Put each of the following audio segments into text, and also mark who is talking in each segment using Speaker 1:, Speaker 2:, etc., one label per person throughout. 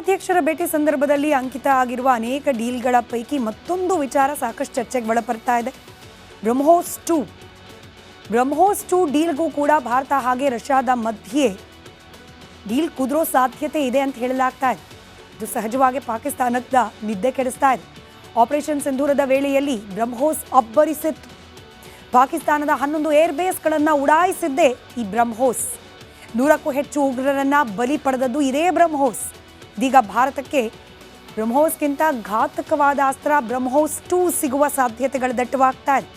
Speaker 1: ಅಧ್ಯಕ್ಷರ ಭೇಟಿ ಸಂದರ್ಭದಲ್ಲಿ ಅಂಕಿತ ಆಗಿರುವ ಅನೇಕ ಡೀಲ್ಗಳ ಪೈಕಿ ಮತ್ತೊಂದು ವಿಚಾರ ಸಾಕಷ್ಟು ಚರ್ಚೆಗೆ ಒಳಪಡ್ತಾ ಇದೆ. ಬ್ರಹ್ಮೋಸ್ 2 ಡೀಲ್ಗೂ ಕೂಡ ಭಾರತ ಹಾಗೆ ರಷ್ಯಾದ ಮಧ್ಯೆ ಡೀಲ್ ಕುದುರೋ ಸಾಧ್ಯತೆ ಇದೆ ಅಂತ ಹೇಳಲಾಗ್ತಾ ಇದೆ. ಇದು ಸಹಜವಾಗಿ ಪಾಕಿಸ್ತಾನದ ನಿದ್ದೆ ಕೆಡಿಸ್ತಾ ಇದೆ. ಆಪರೇಷನ್ ಸಿಂಧೂರದ ವೇಳೆಯಲ್ಲಿ ಬ್ರಹ್ಮೋಸ್ ಅಬ್ಬರಿಸಿತ್ತು. ಪಾಕಿಸ್ತಾನದ 11 ಏರ್ಬೇಸ್ಗಳನ್ನು ಉಡಾಯಿಸಿದ್ದೇ ಈ ಬ್ರಹ್ಮೋಸ್. 100ಕ್ಕೂ ಹೆಚ್ಚು ಉಗ್ರರನ್ನ ಬಲಿ ಪಡೆದದ್ದು ಇದೇ ಬ್ರಹ್ಮೋಸ್. ಇದೀಗ ಭಾರತಕ್ಕೆ ಬ್ರಹ್ಮೋಸ್ಗಿಂತ ಘಾತಕವಾದ ಅಸ್ತ್ರ ಬ್ರಹ್ಮೋಸ್ 2 ಸಿಗುವ ಸಾಧ್ಯತೆಗಳು ದಟ್ಟವಾಗ್ತಾ ಇದೆ.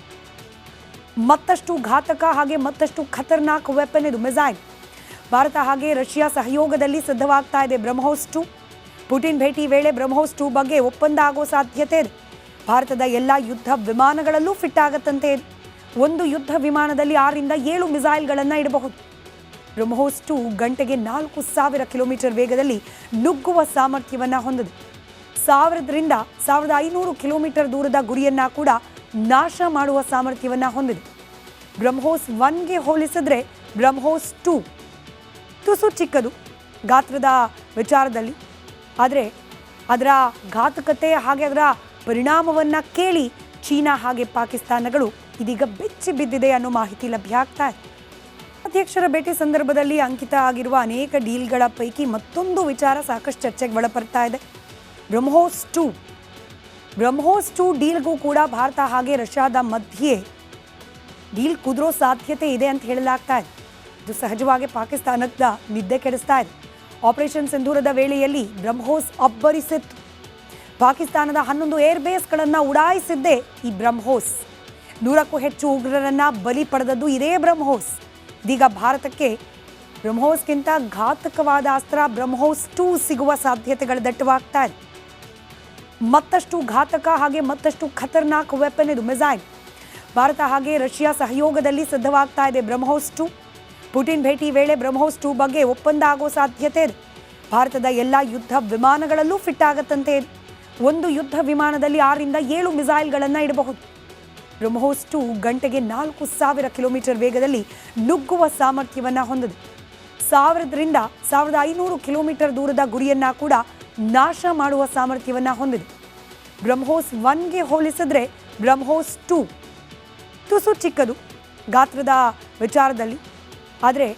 Speaker 1: ಮತ್ತಷ್ಟು ಘಾತಕ ಹಾಗೆ ಮತ್ತಷ್ಟು ಖತರ್ನಾಕ್ ವೆಪನ್ ಇದು ಮಿಸೈಲ್. ಭಾರತ ಹಾಗೆ ರಷ್ಯಾ ಸಹಯೋಗದಲ್ಲಿ ಸಿದ್ಧವಾಗ್ತಾ ಇದೆ ಬ್ರಹ್ಮೋಸ್ 2. ಪುಟಿನ್ ಭೇಟಿ ವೇಳೆ ಬ್ರಹ್ಮೋಸ್ 2 ಬಗ್ಗೆ ಒಪ್ಪಂದ ಆಗೋ ಸಾಧ್ಯತೆ ಇದೆ. ಭಾರತದ ಎಲ್ಲ ಯುದ್ಧ ವಿಮಾನಗಳಲ್ಲೂ ಫಿಟ್ ಆಗತ್ತಂತೆ. ಒಂದು ಯುದ್ಧ ವಿಮಾನದಲ್ಲಿ 6ರಿಂದ 7 ಮಿಸೈಲ್ಗಳನ್ನು ಇಡಬಹುದು. ಬ್ರಹ್ಮೋಸ್ 2 ಗಂಟೆಗೆ 4000 ಕಿಲೋಮೀಟರ್ ವೇಗದಲ್ಲಿ ನುಗ್ಗುವ ಸಾಮರ್ಥ್ಯವನ್ನು ಹೊಂದಿದೆ. 1000ರಿಂದ 1500 ಕಿಲೋಮೀಟರ್ ದೂರದ ಗುರಿಯನ್ನ ಕೂಡ ನಾಶ ಮಾಡುವ ಸಾಮರ್ಥ್ಯವನ್ನು ಹೊಂದಿದೆ. ಬ್ರಹ್ಮೋಸ್ 1ಗೆ ಹೋಲಿಸಿದ್ರೆ ಬ್ರಹ್ಮೋಸ್ 2 ತುಸು ಚಿಕ್ಕದು ಗಾತ್ರದ ವಿಚಾರದಲ್ಲಿ. ಆದರೆ ಅದರ ಘಾತಕತೆ ಹಾಗೆ ಅದರ ಪರಿಣಾಮವನ್ನು ಕೇಳಿ ಚೀನಾ ಹಾಗೆ ಪಾಕಿಸ್ತಾನಗಳು ಇದೀಗ ಬೆಚ್ಚಿ ಬಿದ್ದಿದೆ ಅನ್ನೋ ಮಾಹಿತಿ ಲಭ್ಯ ಆಗ್ತಾ ಇದೆ. ಅಧ್ಯಕ್ಷರ ಭೇಟಿ ಸಂದರ್ಭದಲ್ಲಿ ಅಂಕಿತ ಆಗಿರುವ ಅನೇಕ ಡೀಲ್ಗಳ ಪೈಕಿ ಮತ್ತೊಂದು ವಿಚಾರ ಸಾಕಷ್ಟು ಚರ್ಚೆಗೆ ಒಳಪಡ್ತಾ ಇದೆ. ಬ್ರಹ್ಮೋಸ್ 2 ಡೀಲ್ಗೂ ಕೂಡ ಭಾರತ ಹಾಗೆ ರಷ್ಯಾದ ಮಧ್ಯೆ ಡೀಲ್ ಕುದುರೋ ಸಾಧ್ಯತೆ ಇದೆ ಅಂತ ಹೇಳಲಾಗ್ತಾ ಇದೆ. ಇದು ಸಹಜವಾಗಿ ಪಾಕಿಸ್ತಾನದ ನಿದ್ದೆ ಕೆಡಿಸ್ತಾ ಇದೆ. ಆಪರೇಷನ್ ಸಿಂಧೂರದ ವೇಳೆಯಲ್ಲಿ ಬ್ರಹ್ಮೋಸ್ ಅಬ್ಬರಿಸಿತ್ತು. ಪಾಕಿಸ್ತಾನದ 11 ಏರ್ಬೇಸ್ಗಳನ್ನು ಉಡಾಯಿಸಿದ್ದೇ ಈ ಬ್ರಹ್ಮೋಸ್. 100ಕ್ಕೂ ಹೆಚ್ಚು ಉಗ್ರರನ್ನ ಬಲಿ ಪಡೆದದ್ದು ಇದೇ ಬ್ರಹ್ಮೋಸ್. ಇದೀಗ ಭಾರತಕ್ಕೆ ಬ್ರಹ್ಮೋಸ್ಗಿಂತ ಘಾತಕವಾದ ಅಸ್ತ್ರ ಬ್ರಹ್ಮೋಸ್ 2 ಸಿಗುವ ಸಾಧ್ಯತೆಗಳು ದಟ್ಟವಾಗ್ತಾ ಇದೆ. ಮತ್ತಷ್ಟು ಘಾತಕ ಹಾಗೆ ಮತ್ತಷ್ಟು ಖತರ್ನಾಕ್ ವೆಪನ್ ಇದು ಮಿಸೈಲ್. ಭಾರತ ಹಾಗೆ ರಷ್ಯಾ ಸಹಯೋಗದಲ್ಲಿ ಸಿದ್ಧವಾಗ್ತಾ ಇದೆ ಬ್ರಹ್ಮೋಸ್ 2. ಪುಟಿನ್ ಭೇಟಿ ವೇಳೆ ಬ್ರಹ್ಮೋಸ್ 2 ಬಗ್ಗೆ ಒಪ್ಪಂದ ಆಗೋ ಸಾಧ್ಯತೆ ಇದೆ. ಭಾರತದ ಎಲ್ಲ ಯುದ್ಧ ವಿಮಾನಗಳಲ್ಲೂ ಫಿಟ್ ಆಗತ್ತಂತೆ. ಒಂದು ಯುದ್ಧ ವಿಮಾನದಲ್ಲಿ 6ರಿಂದ 7 ಮಿಸೈಲ್ಗಳನ್ನು ಇಡಬಹುದು. ಬ್ರಹ್ಮೋಸ್ 2 ಗಂಟೆಗೆ 4000 ಕಿಲೋಮೀಟರ್ ವೇಗದಲ್ಲಿ ನುಗ್ಗುವ ಸಾಮರ್ಥ್ಯವನ್ನು ಹೊಂದಿದೆ. 1000ರಿಂದ 1500 ಕಿಲೋಮೀಟರ್ ದೂರದ ಗುರಿಯನ್ನ ಕೂಡ ನಾಶ ಮಾಡುವ ಸಾಮರ್ಥ್ಯವನ್ನು ಹೊಂದಿದೆ. ಬ್ರಹ್ಮೋಸ್ 1ಗೆ ಹೋಲಿಸಿದ್ರೆ ಬ್ರಹ್ಮೋಸ್ 2 ತುಸು ಚಿಕ್ಕದು ಗಾತ್ರದ ವಿಚಾರದಲ್ಲಿ. ಆದರೆ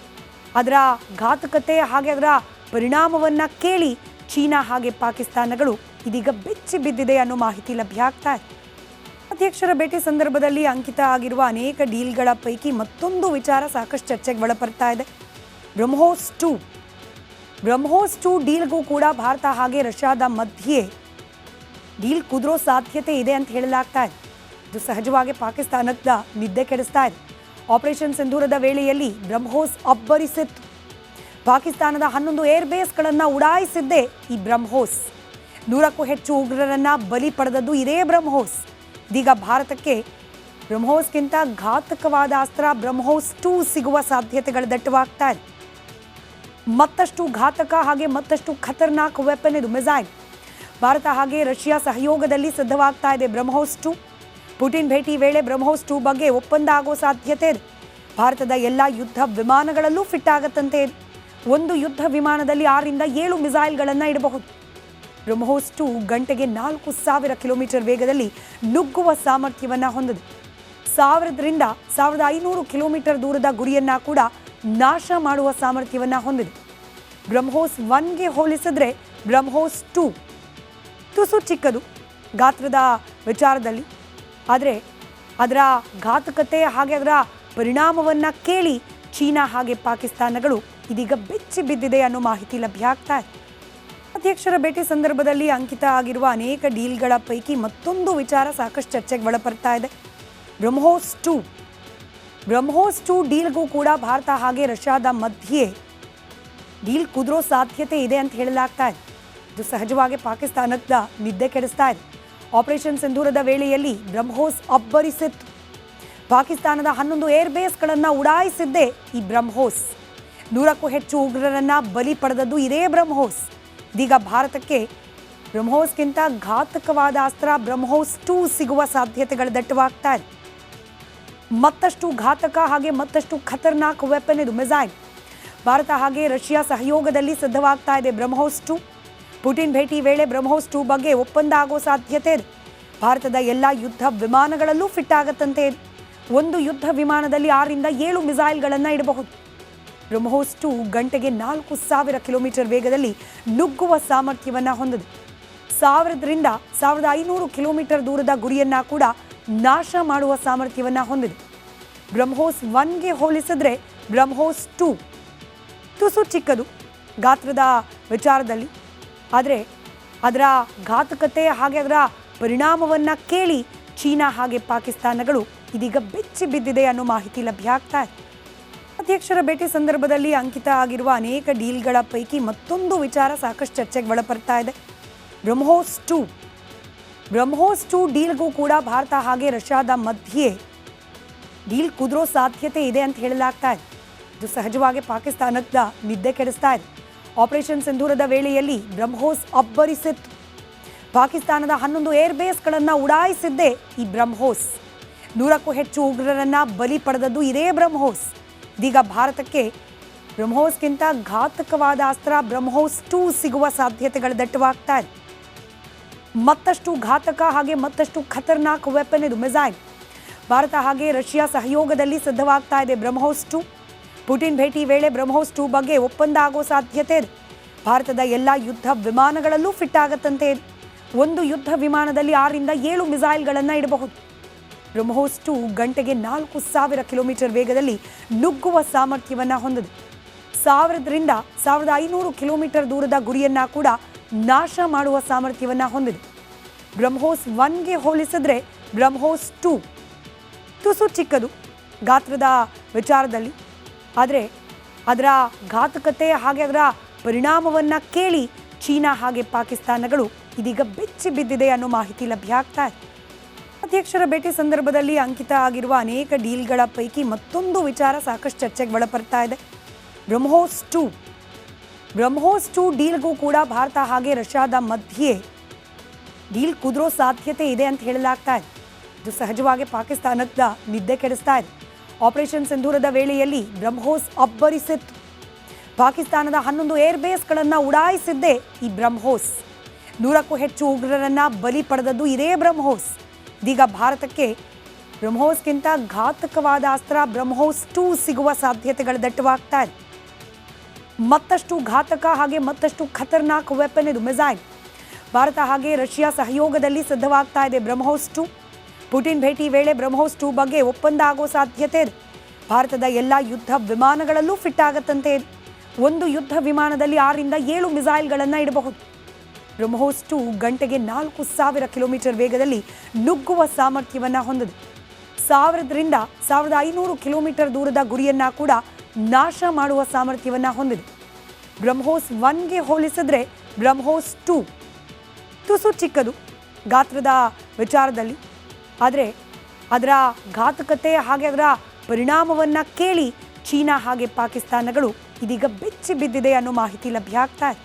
Speaker 1: ಅದರ ಘಾತಕತೆ ಹಾಗೆ ಅದರ ಪರಿಣಾಮವನ್ನು ಕೇಳಿ ಚೀನಾ ಹಾಗೆ ಪಾಕಿಸ್ತಾನಗಳು ಇದೀಗ ಬೆಚ್ಚಿ ಬಿದ್ದಿದೆ ಅನ್ನೋ ಮಾಹಿತಿ ಲಭ್ಯ ಆಗ್ತಾ ಇದೆ. ಅಧ್ಯಕ್ಷರ ಭೇಟಿ ಸಂದರ್ಭದಲ್ಲಿ ಅಂಕಿತ ಆಗಿರುವ ಅನೇಕ ಡೀಲ್ಗಳ ಪೈಕಿ ಮತ್ತೊಂದು ವಿಚಾರ ಸಾಕಷ್ಟು ಚರ್ಚೆಗೆ ಒಳಪಡ್ತಾ ಇದೆ. ಬ್ರಹ್ಮೋಸ್ 2 ಡೀಲ್ಗೂ ಕೂಡ ಭಾರತ ಹಾಗೆ ರಷ್ಯಾದ ಮಧ್ಯೆ ಡೀಲ್ ಕುದುರೋ ಸಾಧ್ಯತೆ ಇದೆ ಅಂತ ಹೇಳಲಾಗ್ತಾ ಇದೆ. ಇದು ಸಹಜವಾಗಿ ಪಾಕಿಸ್ತಾನದ ನಿದ್ದೆ ಕೆಡಿಸ್ತಾ ಇದೆ. ಆಪರೇಷನ್ ಸಿಂಧೂರದ ವೇಳೆಯಲ್ಲಿ ಬ್ರಹ್ಮೋಸ್ ಅಬ್ಬರಿಸಿತ್ತು. ಪಾಕಿಸ್ತಾನದ 11 ಏರ್ಬೇಸ್ಗಳನ್ನು ಉಡಾಯಿಸಿದ್ದೇ ಈ ಬ್ರಹ್ಮೋಸ್. 100ಕ್ಕೂ ಹೆಚ್ಚು ಉಗ್ರರನ್ನ ಬಲಿ ಪಡೆದದ್ದು ಇದೇ ಬ್ರಹ್ಮೋಸ್. ಇದೀಗ ಭಾರತಕ್ಕೆ ಬ್ರಹ್ಮೋಸ್ಗಿಂತ ಘಾತಕವಾದ ಅಸ್ತ್ರ ಬ್ರಹ್ಮೋಸ್ 2 ಸಿಗುವ ಸಾಧ್ಯತೆಗಳು ದಟ್ಟವಾಗ್ತಾ ಇದೆ. ಮತ್ತಷ್ಟು ಘಾತಕ ಹಾಗೆ ಮತ್ತಷ್ಟು ಖತರ್ನಾಕ್ ವೆಪನ್ ಇದು ಮಿಸೈಲ್. ಭಾರತ ಹಾಗೆ ರಷ್ಯಾ ಸಹಯೋಗದಲ್ಲಿ ಸಿದ್ಧವಾಗ್ತಾ ಇದೆ ಬ್ರಹ್ಮೋಸ್ 2. ಪುಟಿನ್ ಭೇಟಿ ವೇಳೆ ಬ್ರಹ್ಮೋಸ್ 2 ಬಗ್ಗೆ ಒಪ್ಪಂದ ಆಗೋ ಸಾಧ್ಯತೆ ಇದೆ. ಭಾರತದ ಎಲ್ಲ ಯುದ್ಧ ವಿಮಾನಗಳಲ್ಲೂ ಫಿಟ್ ಆಗತ್ತಂತೆ. ಒಂದು ಯುದ್ಧ ವಿಮಾನದಲ್ಲಿ 6ರಿಂದ 7 ಮಿಸೈಲ್ಗಳನ್ನು ಇಡಬಹುದು. ಬ್ರಹ್ಮೋಸ್ 2 ಗಂಟೆಗೆ 4000 ಕಿಲೋಮೀಟರ್ ವೇಗದಲ್ಲಿ ನುಗ್ಗುವ ಸಾಮರ್ಥ್ಯವನ್ನು ಹೊಂದಿದೆ. 1000ರಿಂದ 1500 ಕಿಲೋಮೀಟರ್ ದೂರದ ಗುರಿಯನ್ನ ಕೂಡ ನಾಶ ಮಾಡುವ ಸಾಮರ್ಥ್ಯವನ್ನು ಹೊಂದಿದೆ. ಬ್ರಹ್ಮೋಸ್ 1ಗೆ ಹೋಲಿಸಿದ್ರೆ ಬ್ರಹ್ಮೋಸ್ 2 ತುಸು ಚಿಕ್ಕದು ಗಾತ್ರದ ವಿಚಾರದಲ್ಲಿ. ಆದರೆ ಅದರ ಘಾತಕತೆ ಹಾಗೆ ಅದರ ಪರಿಣಾಮವನ್ನು ಕೇಳಿ ಚೀನಾ ಹಾಗೆ ಪಾಕಿಸ್ತಾನಗಳು ಇದೀಗ ಬೆಚ್ಚಿ ಬಿದ್ದಿದೆ ಅನ್ನೋ ಮಾಹಿತಿ ಲಭ್ಯ ಆಗ್ತಾ ಇದೆ. ಅಧ್ಯಕ್ಷರ ಭೇಟಿ ಸಂದರ್ಭದಲ್ಲಿ ಅಂಕಿತ ಆಗಿರುವ ಅನೇಕ ಡೀಲ್ಗಳ ಪೈಕಿ ಮತ್ತೊಂದು ವಿಚಾರ ಸಾಕಷ್ಟು ಚರ್ಚೆಗೆ ಒಳಪಡ್ತಾ ಇದೆ. ಬ್ರಹ್ಮೋಸ್ 2 ಡೀಲ್ಗೂ ಕೂಡ ಭಾರತ ಹಾಗೆ ರಷ್ಯಾದ ಮಧ್ಯೆ ಡೀಲ್ ಕುದುರೋ ಸಾಧ್ಯತೆ ಇದೆ ಅಂತ ಹೇಳಲಾಗ್ತಾ ಇದೆ. ಇದು ಸಹಜವಾಗಿ ಪಾಕಿಸ್ತಾನದ ನಿದ್ದೆ ಕೆಡಿಸ್ತಾ ಇದೆ. ಆಪರೇಷನ್ ಸಿಂಧೂರದ ವೇಳೆಯಲ್ಲಿ ಬ್ರಹ್ಮೋಸ್ ಅಬ್ಬರಿಸಿತ್ತು. ಪಾಕಿಸ್ತಾನದ 11 ಏರ್ಬೇಸ್ಗಳನ್ನು ಉಡಾಯಿಸಿದ್ದೇ ಈ ಬ್ರಹ್ಮೋಸ್. 100ಕ್ಕೂ ಹೆಚ್ಚು ಉಗ್ರರನ್ನ ಬಲಿ ಪಡೆದದ್ದು ಇದೇ ಬ್ರಹ್ಮೋಸ್. ಇದೀಗ ಭಾರತಕ್ಕೆ ಬ್ರಹ್ಮೋಸ್ಗಿಂತ ಘಾತಕವಾದ ಅಸ್ತ್ರ ಬ್ರಹ್ಮೋಸ್ 2 ಸಿಗುವ ಸಾಧ್ಯತೆಗಳು ದಟ್ಟವಾಗ್ತಾ ಇದೆ. ಮತ್ತಷ್ಟು ಘಾತಕ ಹಾಗೆ ಮತ್ತಷ್ಟು ಖತರ್ನಾಕ್ ವೆಪನ್ ಇದು ಮಿಸೈಲ್. ಭಾರತ ಹಾಗೆ ರಷ್ಯಾ ಸಹಯೋಗದಲ್ಲಿ ಸಿದ್ಧವಾಗ್ತಾ ಇದೆ ಬ್ರಹ್ಮೋಸ್ 2. ಪುಟಿನ್ ಭೇಟಿ ವೇಳೆ ಬ್ರಹ್ಮೋಸ್ 2 ಬಗ್ಗೆ ಒಪ್ಪಂದ ಆಗೋ ಸಾಧ್ಯತೆ ಇದೆ. ಭಾರತದ ಎಲ್ಲ ಯುದ್ಧ ವಿಮಾನಗಳಲ್ಲೂ ಫಿಟ್ ಆಗತ್ತಂತೆ. ಒಂದು ಯುದ್ಧ ವಿಮಾನದಲ್ಲಿ 6ರಿಂದ 7 ಮಿಸೈಲ್ಗಳನ್ನು ಇಡಬಹುದು. ಬ್ರಹ್ಮೋಸ್ 2 ಗಂಟೆಗೆ 4000 ಕಿಲೋಮೀಟರ್ ವೇಗದಲ್ಲಿ ನುಗ್ಗುವ ಸಾಮರ್ಥ್ಯವನ್ನು ಹೊಂದಿದೆ. 1000ರಿಂದ 1500 ಕಿಲೋಮೀಟರ್ ದೂರದ ಗುರಿಯನ್ನ ಕೂಡ ನಾಶ ಮಾಡುವ ಸಾಮರ್ಥ್ಯವನ್ನು ಹೊಂದಿದೆ. ಬ್ರಹ್ಮೋಸ್ 1ಗೆ ಹೋಲಿಸಿದ್ರೆ ಬ್ರಹ್ಮೋಸ್ 2 ತುಸು ಚಿಕ್ಕದು ಗಾತ್ರದ ವಿಚಾರದಲ್ಲಿ. ಆದರೆ ಅದರ ಘಾತಕತೆ ಹಾಗೆ ಅದರ ಪರಿಣಾಮವನ್ನು ಕೇಳಿ ಚೀನಾ ಹಾಗೆ ಪಾಕಿಸ್ತಾನಗಳು ಇದೀಗ ಬೆಚ್ಚಿ ಬಿದ್ದಿದೆ ಅನ್ನೋ ಮಾಹಿತಿ ಲಭ್ಯ ಆಗ್ತಾ ಇದೆ. ಅಧ್ಯಕ್ಷರ ಭೇಟಿ ಸಂದರ್ಭದಲ್ಲಿ ಅಂಕಿತ ಆಗಿರುವ ಅನೇಕ ಡೀಲ್ಗಳ ಪೈಕಿ ಮತ್ತೊಂದು ವಿಚಾರ ಸಾಕಷ್ಟು ಚರ್ಚೆಗೆ ಒಳಪಡ್ತಾ ಇದೆ. ಬ್ರಹ್ಮೋಸ್ 2 ಡೀಲ್ಗೂ ಕೂಡ ಭಾರತ ಹಾಗೆ ರಷ್ಯಾದ ಮಧ್ಯೆ ಡೀಲ್ ಕುದುರೋ ಸಾಧ್ಯತೆ ಇದೆ ಅಂತ ಹೇಳಲಾಗ್ತಾ ಇದೆ. ಇದು ಸಹಜವಾಗಿ ಪಾಕಿಸ್ತಾನದ ನಿದ್ದೆ ಕೆಡಿಸ್ತಾ ಇದೆ. ಆಪರೇಷನ್ ಸಿಂಧೂರದ ವೇಳೆಯಲ್ಲಿ ಬ್ರಹ್ಮೋಸ್ ಅಬ್ಬರಿಸಿತ್ತು. ಪಾಕಿಸ್ತಾನದ 11 ಏರ್ಬೇಸ್ಗಳನ್ನು ಉಡಾಯಿಸಿದ್ದೇ ಈ ಬ್ರಹ್ಮೋಸ್. 100ಕ್ಕೂ ಹೆಚ್ಚು ಉಗ್ರರನ್ನ ಬಲಿ ಪಡೆದದ್ದು ಇದೇ ಬ್ರಹ್ಮೋಸ್. ಇದೀಗ ಭಾರತಕ್ಕೆ ಬ್ರಹ್ಮೋಸ್ಗಿಂತ ಘಾತಕವಾದ ಅಸ್ತ್ರ ಬ್ರಹ್ಮೋಸ್ 2 ಸಿಗುವ ಸಾಧ್ಯತೆಗಳು ದಟ್ಟವಾಗ್ತಾ ಇದೆ. ಮತ್ತಷ್ಟು ಘಾತಕ ಹಾಗೆ ಮತ್ತಷ್ಟು ಖತರ್ನಾಕ್ ವೆಪನ್ ಇದು ಮಿಸೈಲ್. ಭಾರತ ಹಾಗೆ ರಷ್ಯಾ ಸಹಯೋಗದಲ್ಲಿ ಸಿದ್ಧವಾಗ್ತಾ ಇದೆ ಬ್ರಹ್ಮೋಸ್ 2. ಪುಟಿನ್ ಭೇಟಿ ವೇಳೆ ಬ್ರಹ್ಮೋಸ್ 2 ಬಗ್ಗೆ ಒಪ್ಪಂದ ಆಗೋ ಸಾಧ್ಯತೆ ಇದೆ. ಭಾರತದ ಎಲ್ಲ ಯುದ್ಧ ವಿಮಾನಗಳಲ್ಲೂ ಫಿಟ್ ಆಗತ್ತಂತೆ. ಒಂದು ಯುದ್ಧ ವಿಮಾನದಲ್ಲಿ 6ರಿಂದ 7 ಮಿಸೈಲ್ಗಳನ್ನು ಇಡಬಹುದು. ಬ್ರಹ್ಮೋಸ್ 2 ಗಂಟೆಗೆ 4000 ಕಿಲೋಮೀಟರ್ ವೇಗದಲ್ಲಿ ನುಗ್ಗುವ ಸಾಮರ್ಥ್ಯವನ್ನು ಹೊಂದಿದೆ. 1000ರಿಂದ 1500 ಕಿಲೋಮೀಟರ್ ದೂರದ ಗುರಿಯನ್ನ ಕೂಡ ನಾಶ ಮಾಡುವ ಸಾಮರ್ಥ್ಯವನ್ನು ಹೊಂದಿದೆ. ಬ್ರಹ್ಮೋಸ್ 1ಗೆ ಹೋಲಿಸಿದ್ರೆ ಬ್ರಹ್ಮೋಸ್ 2 ತುಸು ಚಿಕ್ಕದು ಗಾತ್ರದ ವಿಚಾರದಲ್ಲಿ. ಆದರೆ ಅದರ ಘಾತಕತೆ ಹಾಗೆ ಅದರ ಪರಿಣಾಮವನ್ನು ಕೇಳಿ ಚೀನಾ ಹಾಗೆ ಪಾಕಿಸ್ತಾನಗಳು ಇದೀಗ ಬೆಚ್ಚಿ ಬಿದ್ದಿದೆ ಅನ್ನೋ ಮಾಹಿತಿ ಲಭ್ಯ ಆಗ್ತಾ ಇದೆ. ಅಧ್ಯಕ್ಷರ ಭೇಟಿ ಸಂದರ್ಭದಲ್ಲಿ ಅಂಕಿತ ಆಗಿರುವ ಅನೇಕ ಡೀಲ್ಗಳ ಪೈಕಿ ಮತ್ತೊಂದು ವಿಚಾರ ಸಾಕಷ್ಟು ಚರ್ಚೆಗೆ ಒಳಪಡ್ತಾ ಇದೆ. ಬ್ರಹ್ಮೋಸ್ 2 ಡೀಲ್ಗೂ ಕೂಡ ಭಾರತ ಹಾಗೆ ರಷ್ಯಾದ ಮಧ್ಯೆ ಡೀಲ್ ಕುದುರೋ ಸಾಧ್ಯತೆ ಇದೆ ಅಂತ ಹೇಳಲಾಗ್ತಾ ಇದೆ. ಇದು ಸಹಜವಾಗಿ ಪಾಕಿಸ್ತಾನದ ನಿದ್ದೆ ಕೆಡಿಸ್ತಾ ಇದೆ. ಆಪರೇಷನ್ ಸಿಂಧೂರದ ವೇಳೆಯಲ್ಲಿ ಬ್ರಹ್ಮೋಸ್ ಅಬ್ಬರಿಸಿತ್ತು. ಪಾಕಿಸ್ತಾನದ 11 ಏರ್ಬೇಸ್ಗಳನ್ನು ಉಡಾಯಿಸಿದ್ದೇ ಈ ಬ್ರಹ್ಮೋಸ್. 100ಕ್ಕೂ ಹೆಚ್ಚು ಉಗ್ರರನ್ನ ಬಲಿ ಪಡೆದದ್ದು ಇದೇ ಬ್ರಹ್ಮೋಸ್. ಇದೀಗ ಭಾರತಕ್ಕೆ ಬ್ರಹ್ಮೋಸ್ಗಿಂತ ಘಾತಕವಾದ ಅಸ್ತ್ರ ಬ್ರಹ್ಮೋಸ್ 2 ಸಿಗುವ ಸಾಧ್ಯತೆಗಳು ದಟ್ಟವಾಗ್ತಾ ಇದೆ. ಮತ್ತಷ್ಟು ಘಾತಕ ಹಾಗೆ ಮತ್ತಷ್ಟು ಖತರ್ನಾಕ್ ವೆಪನ್ ಇದು ಮಿಸೈಲ್. ಭಾರತ ಹಾಗೆ ರಷ್ಯಾ ಸಹಯೋಗದಲ್ಲಿ ಸಿದ್ಧವಾಗ್ತಾ ಇದೆ ಬ್ರಹ್ಮೋಸ್ 2. ಪುಟಿನ್ ಭೇಟಿ ವೇಳೆ ಬ್ರಹ್ಮೋಸ್ 2 ಬಗ್ಗೆ ಒಪ್ಪಂದ ಆಗೋ ಸಾಧ್ಯತೆ ಇದೆ. ಭಾರತದ ಎಲ್ಲ ಯುದ್ಧ ವಿಮಾನಗಳಲ್ಲೂ ಫಿಟ್ ಆಗತ್ತಂತೆ. ಒಂದು ಯುದ್ಧ ವಿಮಾನದಲ್ಲಿ 6ರಿಂದ 7 ಮಿಸೈಲ್ಗಳನ್ನು ಇಡಬಹುದು. ಬ್ರಹ್ಮೋಸ್ 2 ಗಂಟೆಗೆ 4000 ಕಿಲೋಮೀಟರ್ ವೇಗದಲ್ಲಿ ನುಗ್ಗುವ ಸಾಮರ್ಥ್ಯವನ್ನು ಹೊಂದಿದೆ. 1000ರಿಂದ 1500 ಕಿಲೋಮೀಟರ್ ದೂರದ ಗುರಿಯನ್ನ ಕೂಡ ನಾಶ ಮಾಡುವ ಸಾಮರ್ಥ್ಯವನ್ನು ಹೊಂದಿದೆ. ಬ್ರಹ್ಮೋಸ್ 1ಗೆ ಹೋಲಿಸಿದ್ರೆ ಬ್ರಹ್ಮೋಸ್ 2 ತುಸು ಚಿಕ್ಕದು ಗಾತ್ರದ ವಿಚಾರದಲ್ಲಿ. ಆದರೆ ಅದರ ಘಾತಕತೆ ಹಾಗೆ ಅದರ ಪರಿಣಾಮವನ್ನು ಕೇಳಿ ಚೀನಾ ಹಾಗೆ ಪಾಕಿಸ್ತಾನಗಳು ಇದೀಗ ಬೆಚ್ಚಿ ಬಿದ್ದಿದೆ ಅನ್ನೋ ಮಾಹಿತಿ ಲಭ್ಯ ಆಗ್ತಾ ಇದೆ.